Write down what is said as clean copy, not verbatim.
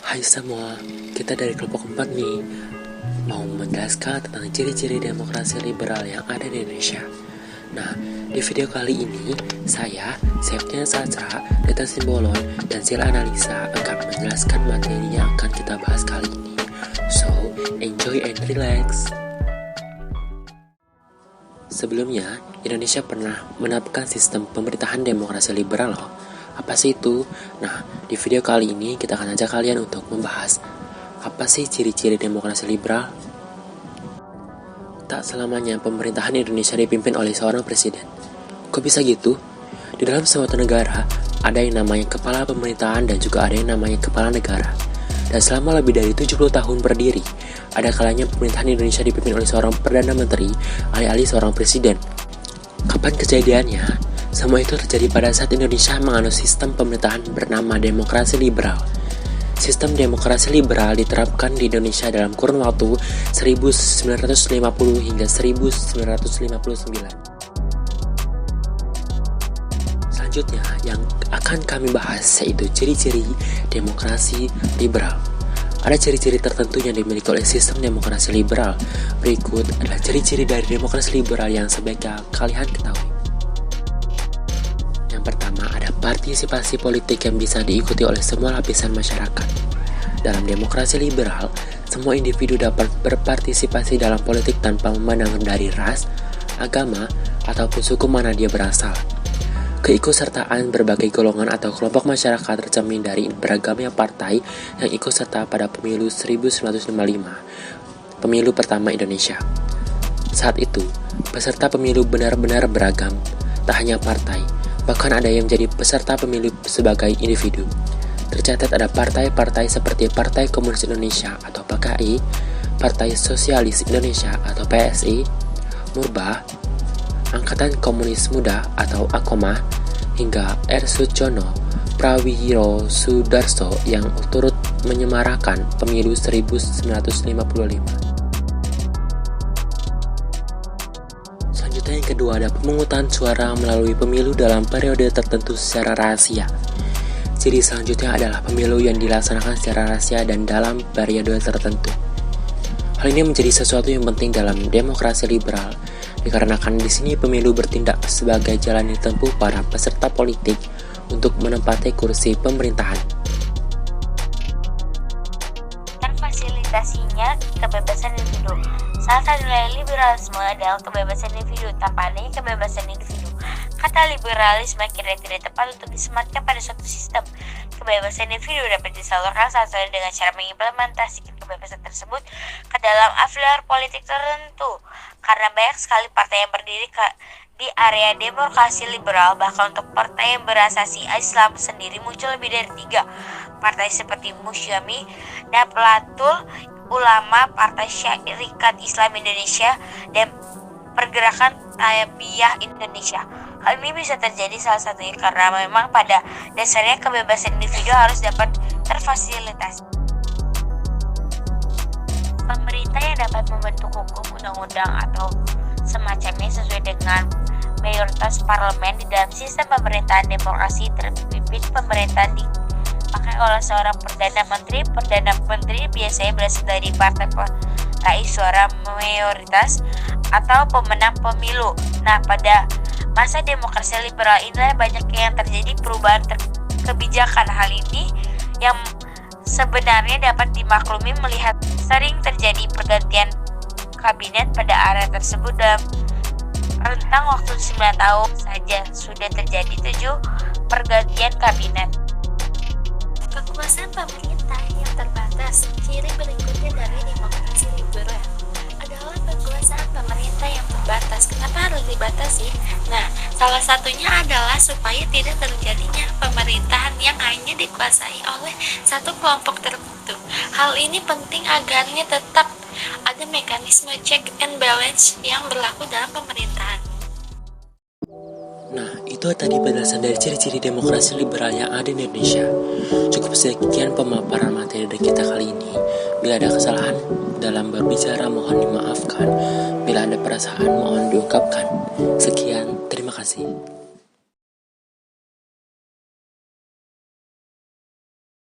Hai semua, kita dari kelompok 4 nih mau menjelaskan tentang ciri-ciri demokrasi liberal yang ada di Indonesia. Nah, di video kali ini saya, Septian Sastra, Deta Simbolon, dan Sila Analisa akan menjelaskan materi yang akan kita bahas kali ini. So, enjoy and relax. Sebelumnya, Indonesia pernah menerapkan sistem pemerintahan demokrasi liberal loh. Apa sih itu? Nah, di video kali ini kita akan ajak kalian untuk membahas apa sih ciri-ciri demokrasi liberal? Tak selamanya pemerintahan Indonesia dipimpin oleh seorang presiden. Kok bisa gitu? Di dalam suatu negara, ada yang namanya kepala pemerintahan dan juga ada yang namanya kepala negara. Dan selama lebih dari 70 tahun berdiri, ada kalanya pemerintahan Indonesia dipimpin oleh seorang Perdana Menteri, alih-alih seorang presiden. Kapan kejadiannya? Semua itu terjadi pada saat Indonesia menganut sistem pemerintahan bernama demokrasi liberal. Sistem demokrasi liberal diterapkan di Indonesia dalam kurun waktu 1950 hingga 1959. Selanjutnya yang akan kami bahas yaitu ciri-ciri demokrasi liberal. Ada ciri-ciri tertentu yang dimiliki oleh sistem demokrasi liberal. Berikut adalah ciri-ciri dari demokrasi liberal yang sebaiknya kalian ketahui. Yang pertama, ada partisipasi politik yang bisa diikuti oleh semua lapisan masyarakat. Dalam demokrasi liberal, semua individu dapat berpartisipasi dalam politik tanpa memandang dari ras, agama, ataupun suku mana dia berasal. Keikutsertaan berbagai golongan atau kelompok masyarakat tercermin dari beragamnya partai yang ikut serta pada pemilu 1955, pemilu pertama Indonesia. Saat itu, peserta pemilu benar-benar beragam, tak hanya partai, bahkan ada yang menjadi peserta pemilu sebagai individu. Tercatat ada partai-partai seperti Partai Komunis Indonesia atau PKI, Partai Sosialis Indonesia atau PSI, Murba, Angkatan Komunis Muda atau AKOMA, hingga R. Sudjono Prawiro Sudarso yang turut menyemarakan pemilu 1955. Selanjutnya yang kedua ada pemungutan suara melalui pemilu dalam periode tertentu secara rahasia. Ciri selanjutnya adalah pemilu yang dilaksanakan secara rahasia dan dalam periode tertentu. Hal ini menjadi sesuatu yang penting dalam demokrasi liberal, dikarenakan di sini pemilu bertindak sebagai jalan yang ditempuh para peserta politik untuk menempati kursi pemerintahan. Terfasilitasinya kebebasan individu. Salah satu nilai liberalisme adalah kebebasan individu. Tanpa adanya kebebasan individu, kata liberalisme kira tidak tepat untuk disematkan pada suatu sistem. Kebebasan individu dapat disalurkan salah satu dengan cara mengimplementasikan kebebasan tersebut ke dalam afiliar politik tertentu. Karena banyak sekali partai yang berdiri di area demokrasi liberal, bahkan untuk partai yang berasasi Islam sendiri muncul lebih dari 3. Partai seperti Musyami, Nahdlatul Ulama, Partai Syarikat Islam Indonesia, dan Pergerakan Tabiah Indonesia. Hal ini bisa terjadi salah satunya karena memang pada dasarnya kebebasan individu harus dapat terfasilitasi. Pemerintah yang dapat membentuk hukum, undang-undang, atau semacamnya sesuai dengan mayoritas parlemen di dalam sistem pemerintahan demokrasi terpimpin pemerintahan dipakai oleh seorang Perdana Menteri. Perdana Menteri biasanya berasal dari partai peraih suara mayoritas atau pemenang pemilu. Nah, pada masa demokrasi liberal inilah banyak yang terjadi perubahan kebijakan. Hal ini yang sebenarnya dapat dimaklumi melihat sering terjadi pergantian kabinet pada area tersebut dalam rentang waktu 9 tahun saja sudah terjadi 7 pergantian kabinet. Kekuasaan pemerintah yang terbatas. Ciri berikutnya dari demokrasi liberal adalah kekuasaan pemerintah yang terbatas. Kenapa harus dibatasi? Nah, salah satunya adalah supaya tidak terjadinya pemerintahan yang hanya dikuasai oleh satu kelompok tertentu. Hal ini penting agarnya tetap ada mekanisme check and balance yang berlaku dalam pemerintahan. Nah, itu tadi penjelasan dari ciri-ciri demokrasi liberal yang ada di Indonesia. Cukup sekian pemaparan materi dari kita kali ini. Bila ada kesalahan dalam berbicara mohon dimaafkan. Bila ada perasaan mohon diungkapkan. Sekian, terima kasih.